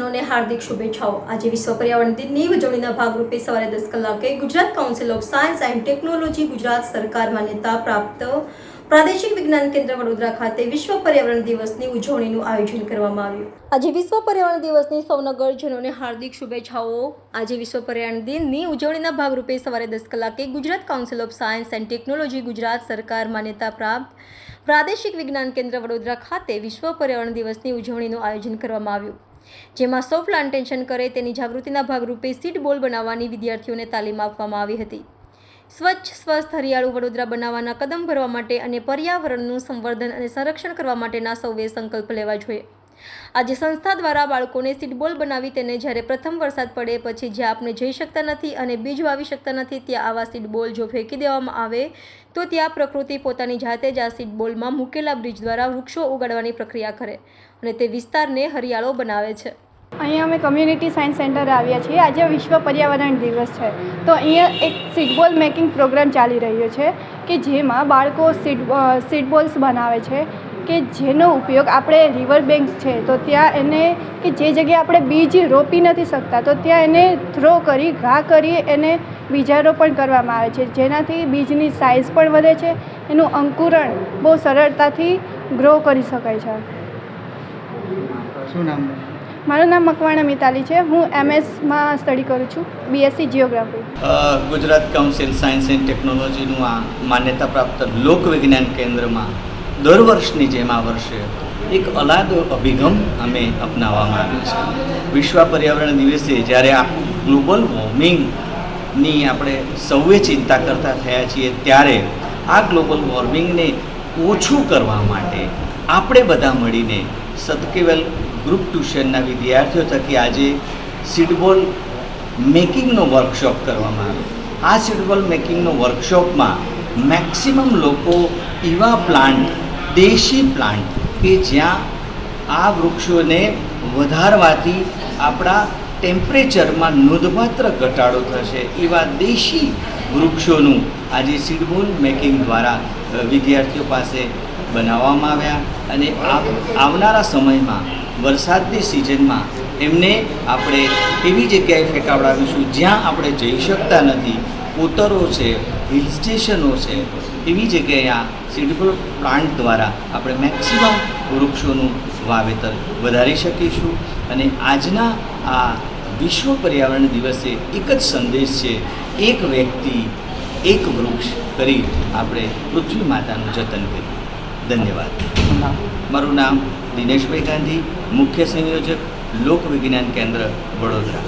ગામજનોને હાર્દિક શુભેચ્છાઓ। આજે વિશ્વ પર્યાવરણ દિનની ઉજવણીના ભાગરૂપે સવારે 10 કલાકે Gujarat council of science and technology Gujarat સરકાર માન્યતા પ્રાપ્ત પ્રાદેશિક વિજ્ઞાન કેન્દ્ર વડોદરા ખાતે વિશ્વ પર્યાવરણ દિવસની ઉજવણીનું આયોજન કરવામાં આવ્યું। આજે વિશ્વ પર્યાવરણ દિવસની સૌ નગરજનોને હાર્દિક શુભેચ્છાઓ। આજે વિશ્વ પર્યાવરણ દિનની ઉજવણીના ભાગરૂપે સવારે 10 કલાકે Gujarat council of science and technology Gujarat સરકાર માન્યતા પ્રાપ્ત પ્રાદેશિક વિજ્ઞાન કેન્દ્ર વડોદરા ખાતે વિશ્વ પર્યાવરણ દિવસની ઉજવણીનું આયોજન કરવામાં આવ્યું, જેમાં સૌ પ્લાન્ટેશન કરે તેની જાગૃતિના ભાગરૂપે સીડ બોલ બનાવવાની વિદ્યાર્થીઓને તાલીમ આપવામાં આવી હતી। સ્વચ્છ સ્વસ્થ હરિયાળું વડોદરા બનાવવાના કદમ ભરવા માટે અને પર્યાવરણનું સંવર્ધન અને સંરક્ષણ કરવા માટેના સૌએ સંકલ્પ લેવા જોઈએ। આજે સંસ્થા દ્વારા બાળકોને સીડ બોલ બનાવી તેને જ્યારે પ્રથમ વરસાદ પડે પછી જ્યાં આપણે જઈ શકતા નથી અને બીજ વાવી શકતા નથી ત્યાં આવા સીડ બોલ જો ફેંકી દેવામાં આવે તો ત્યાં પ્રકૃતિ પોતાની જાતે જ આ સીડ બોલમાં મૂકેલા બ્રિજ દ્વારા વૃક્ષો ઉગાડવાની પ્રક્રિયા કરે અને તે વિસ્તારને હરિયાળો બનાવે છે। અહીંયા અમે કમ્યુનિટી સાયન્સ સેન્ટર આવ્યા છીએ। આજે વિશ્વ પર્યાવરણ દિવસ છે, તો અહીંયા એક સીડ બોલ મેકિંગ પ્રોગ્રામ ચાલી રહ્યો છે કે જેમાં બાળકો સીડ બોલ્સ બનાવે છે કે જેનો ઉપયોગ આપણે રિવર બેન્ક્સ છે તો ત્યાં એને કે જે જગ્યાએ આપણે બીજ રોપી નથી શકતા તો ત્યાં એને થ્રો કરી ઘા કરી એને બીજારોપણ કરવામાં આવે છે, જેનાથી બીજની સાઇઝ પણ વધે છે, એનું અંકુરણ બહુ સરળતાથી ગ્રો કરી શકાય છે। શું નામ? મારું નામ મકવાણા મિતાલી છે। હું MS સ્ટડી કરું છું, BSc geography. Gujarat council science and ટેકનોલોજીનું આ માન્યતા પ્રાપ્ત લોક વિજ્ઞાન કેન્દ્રમાં દર વર્ષની જેમ આ વર્ષે એક અલગ અભિગમ અમે અપનાવવામાં આવ્યો છે। વિશ્વ પર્યાવરણ દિવસે જ્યારે આ ગ્લોબલ વોર્મિંગની આપણે સૌએ ચિંતા કરતા થયા છીએ ત્યારે આ ગ્લોબલ વોર્મિંગને ઓછું કરવા માટે આપણે બધા મળીને સતકેવલ ગ્રુપ ટ્યુશનના વિદ્યાર્થીઓ થકી આજે સીડબોલ મેકિંગનો વર્કશોપ કરવામાં આવ્યો। આ સીડબોલ મેકિંગનો વર્કશોપમાં મેક્સિમમ લોકો એવા પ્લાન્ટ, દેશી પ્લાન્ટ કે જ્યાં આ વૃક્ષોને વધારવાથી આપણા ટેમ્પરેચરમાં નોંધપાત્ર ઘટાડો થશે એવા દેશી વૃક્ષોનું આજે સીડબોલ મેકિંગ દ્વારા વિદ્યાર્થીઓ પાસે બનાવવામાં આવ્યા અને આવનારા સમયમાં વરસાદની સિઝનમાં એમને આપણે એવી જગ્યાએ ફેંકાવડાવીશું જ્યાં આપણે જઈ શકતા નથી, કોતરો છે, હિલ સ્ટેશનો છે, એવી જગ્યાએ આ સીડબોલ પ્લાન્ટ દ્વારા આપણે મેક્સિમમ વૃક્ષોનું વાવેતર વધારી શકીશું। અને આજના આ વિશ્વ પર્યાવરણ દિવસે એક જ સંદેશ છે, એક વ્યક્તિ એક વૃક્ષ કરી આપણે પૃથ્વી માતાનું જતન કરીએ। ધન્યવાદ। મારું નામ દિનેશભાઈ ગાંધી, મુખ્ય સંયોજક લોક વિજ્ઞાન કેન્દ્ર વડોદરા।